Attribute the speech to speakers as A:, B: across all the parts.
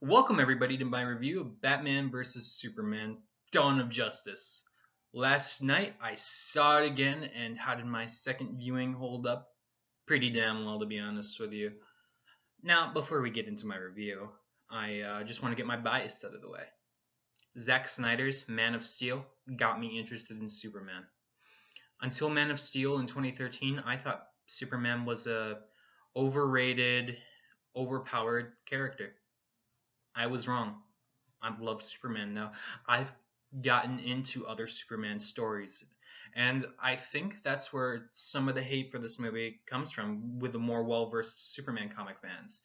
A: Welcome everybody to my review of Batman vs Superman: Dawn of Justice. Last night I saw it again, and how did my second viewing hold up? Pretty damn well, to be honest with you. Now, before we get into my review, I just want to get my bias out of the way. Zack Snyder's Man of Steel got me interested in Superman. Until Man of Steel in 2013, I thought Superman was a overrated, overpowered character. I was wrong. I love Superman now. I've gotten into other Superman stories, and I think that's where some of the hate for this movie comes from with the more well-versed Superman comic fans.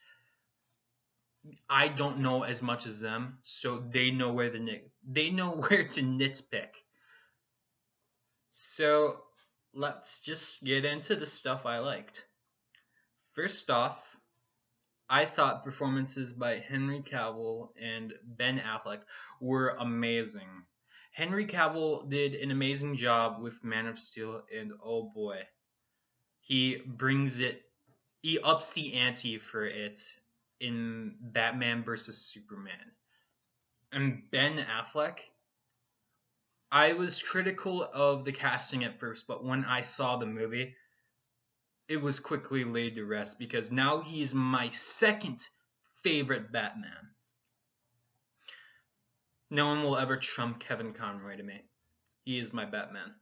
A: I don't know as much as them, so they know where to nitpick. So let's just get into the stuff I liked. First off, I thought performances by Henry Cavill and Ben Affleck were amazing. Henry Cavill did an amazing job with Man of Steel, and oh boy, he brings it, he ups the ante for it in Batman vs. Superman. And Ben Affleck, I was critical of the casting at first, but when I saw the movie, it was quickly laid to rest because now he's my second favorite Batman. No one will ever trump Kevin Conroy to me. He is my Batman.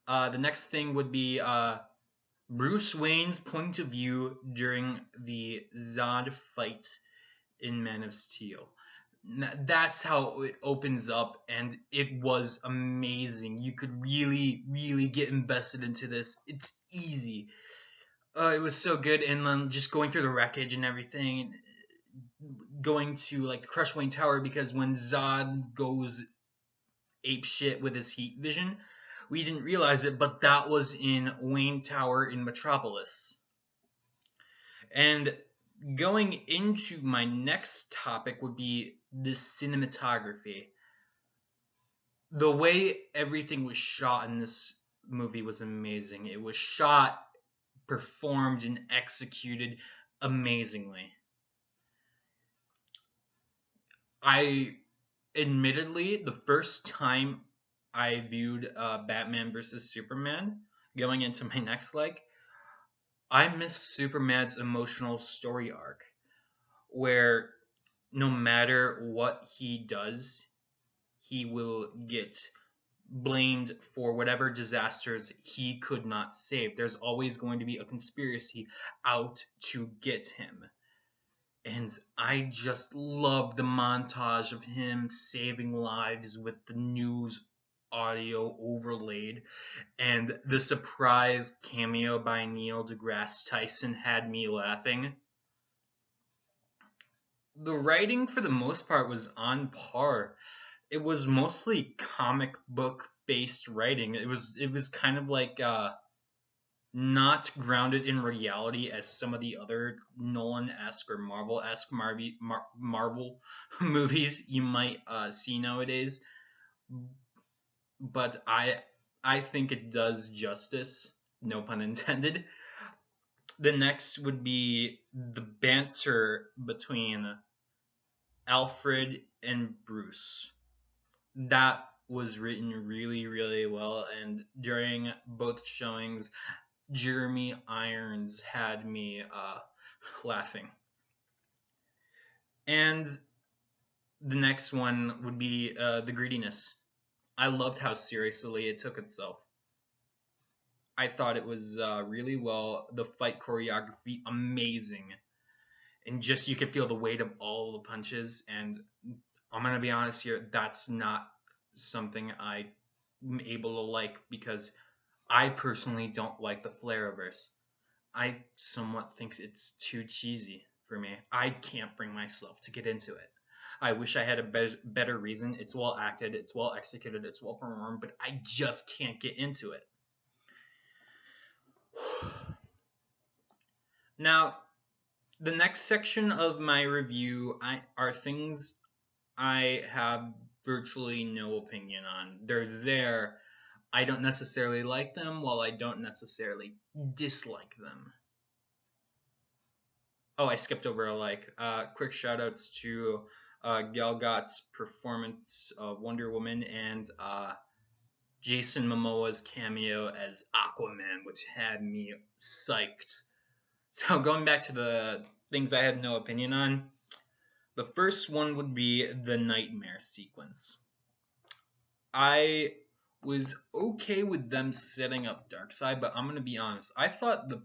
A: The next thing would be Bruce Wayne's point of view during the Zod fight in Man of Steel. That's how it opens up, and it was amazing. You could really, really get invested into this. It's easy. It was so good, and then just going through the wreckage and everything, going to like the Crush Wayne Tower, because when Zod goes ape shit with his heat vision, we didn't realize it, but that was in Wayne Tower in Metropolis. And going into my next topic would be the cinematography. The way everything was shot in this movie was amazing. It was shot, performed, and executed amazingly. I admittedly, the first time I viewed Batman vs Superman, going into my next like, I missed Superman's emotional story arc, where no matter what he does, he will get blamed for whatever disasters he could not save. There's always going to be a conspiracy out to get him. And I just love the montage of him saving lives with the news audio overlaid, and the surprise cameo by Neil deGrasse Tyson had me laughing. The writing, for the most part, was on par. It was mostly comic book based writing. It was kind of like not grounded in reality as some of the other Nolan-esque or Marvel-esque Marvel movies you might see nowadays. But I think it does justice, no pun intended. The next would be the banter between Alfred and Bruce. That was written really, really well, and during both showings, Jeremy Irons had me laughing. And the next one would be the greediness. I loved how seriously it took itself. I thought it was really well. The fight choreography, amazing. And just you could feel the weight of all the punches. And I'm going to be honest here, that's not something I'm able to like because I personally don't like the Flareverse. I somewhat think it's too cheesy for me. I can't bring myself to get into it. I wish I had a better reason. It's well acted, it's well executed, it's well performed, but I just can't get into it. Now, the next section of my review are things I have virtually no opinion on. They're there. I don't necessarily like them, while I don't necessarily dislike them. Oh, I skipped over a like. Quick shout outs to Gal Gadot's performance of Wonder Woman and Jason Momoa's cameo as Aquaman, which had me psyched. So going back to the things I had no opinion on, the first one would be the nightmare sequence. I was okay with them setting up Darkseid, but I'm gonna be honest. I thought the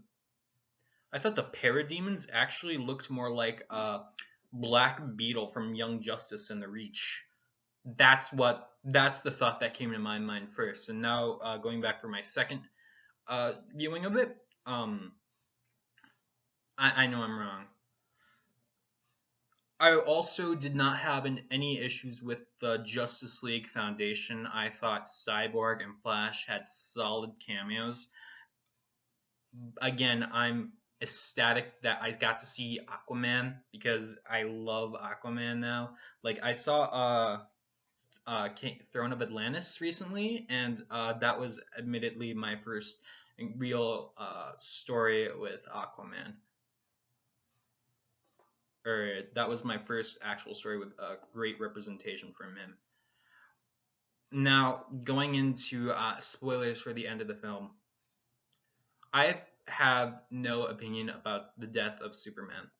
A: parademons actually looked more like Black Beetle from Young Justice and the Reach. That's the thought that came to my mind first. And now going back for my second viewing of it, I know I'm wrong. I also did not have any issues with the Justice League Foundation. I thought Cyborg and Flash had solid cameos. Again, I'm ecstatic that I got to see Aquaman because I love Aquaman now. Like I saw Throne of Atlantis recently, and that was admittedly my first real story with Aquaman. Or that was my first actual story with a great representation from him. Now, going into spoilers for the end of the film, I have no opinion about the death of Superman.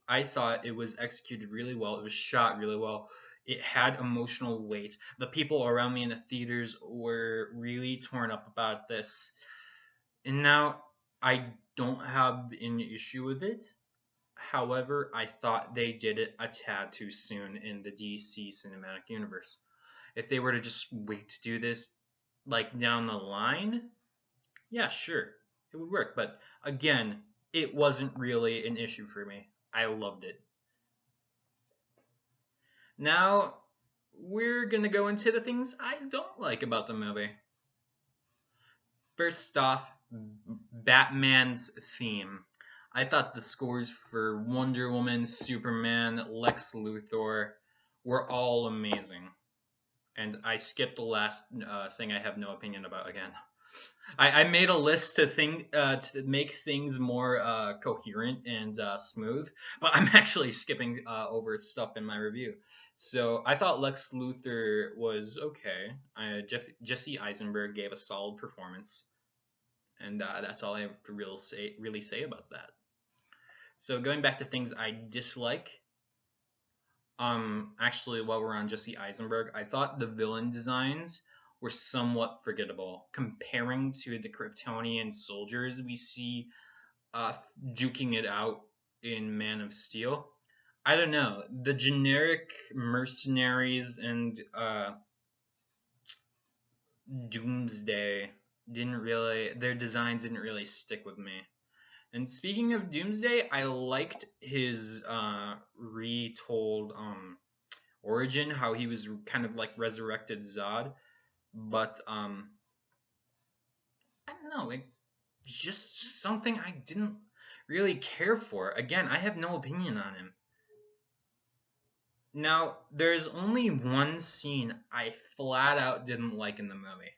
A: I thought it was executed really well. It was shot really well. It had emotional weight. The people around me in the theaters were really torn up about this. And now I don't have an issue with it. However, I thought they did it a tad too soon in the DC cinematic universe. If they were to just wait to do this like down the line, yeah, sure, it would work. But again, it wasn't really an issue for me. I loved it. Now, we're gonna go into the things I don't like about the movie. First off, Batman's theme. I thought the scores for Wonder Woman, Superman, Lex Luthor were all amazing. And I skipped the last thing I have no opinion about again. I made a list to make things more coherent and smooth, but I'm actually skipping over stuff in my review. So I thought Lex Luthor was okay. Jesse Eisenberg gave a solid performance, and that's all I have to really say about that. So going back to things I dislike, actually, while we're on Jesse Eisenberg, I thought the villain designs were somewhat forgettable comparing to the Kryptonian soldiers we see duking it out in Man of Steel. I don't know. The generic mercenaries and Doomsday their designs didn't really stick with me. And speaking of Doomsday, I liked his retold origin, how he was kind of like resurrected Zod, but I don't know, it just something I didn't really care for. Again, I have no opinion on him. Now, there's only one scene I flat out didn't like in the movie.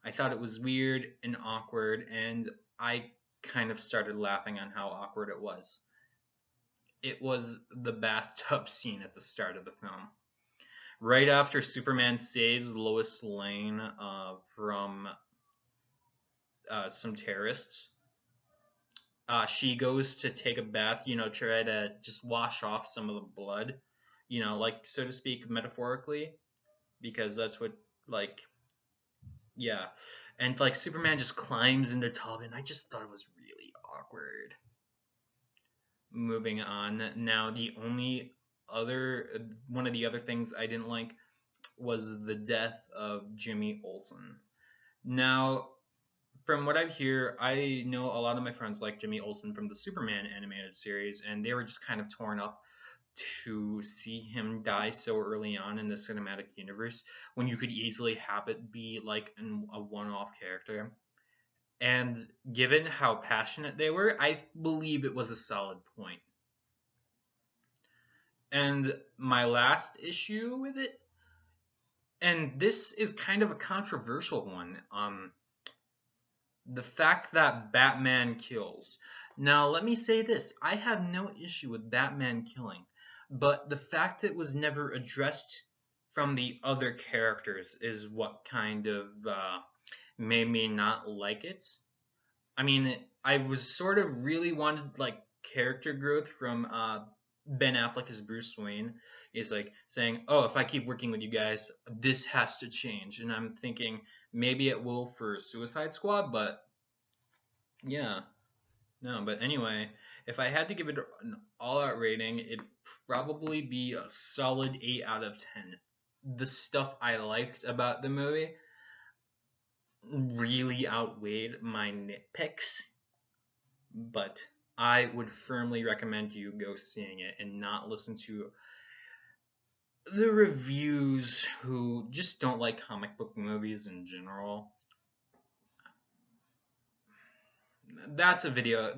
A: I thought it was weird and awkward, and I kind of started laughing on how awkward it was. It was the bathtub scene at the start of the film. Right after Superman saves Lois Lane from some terrorists, she goes to take a bath, try to just wash off some of the blood, like, so to speak, metaphorically, because that's what, like, yeah. And, like, Superman just climbs in the tub, and I just thought it was really awkward. Moving on. Now, one of the other things I didn't like was the death of Jimmy Olsen. Now, from what I hear, I know a lot of my friends like Jimmy Olsen from the Superman animated series, and they were just kind of torn up to see him die so early on in the cinematic universe when you could easily have it be like a one-off character. And given how passionate they were, I believe it was a solid point. And my last issue with it, and this is kind of a controversial one, the fact that Batman kills. Now, let me say this. I have no issue with Batman killing, but the fact that it was never addressed from the other characters is what kind of made me not like it. I mean, I was sort of really wanted like character growth from Ben Affleck as Bruce Wayne. Is like saying, "Oh, if I keep working with you guys, this has to change." And I'm thinking maybe it will for Suicide Squad, but yeah, no. But anyway, if I had to give it an all-out rating, it'd probably be a solid 8 out of 10. The stuff I liked about the movie really outweighed my nitpicks, but I would firmly recommend you go seeing it and not listen to the reviews who just don't like comic book movies in general. That's a video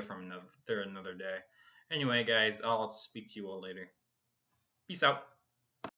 A: from another day. Anyway, guys, I'll speak to you all later. Peace out.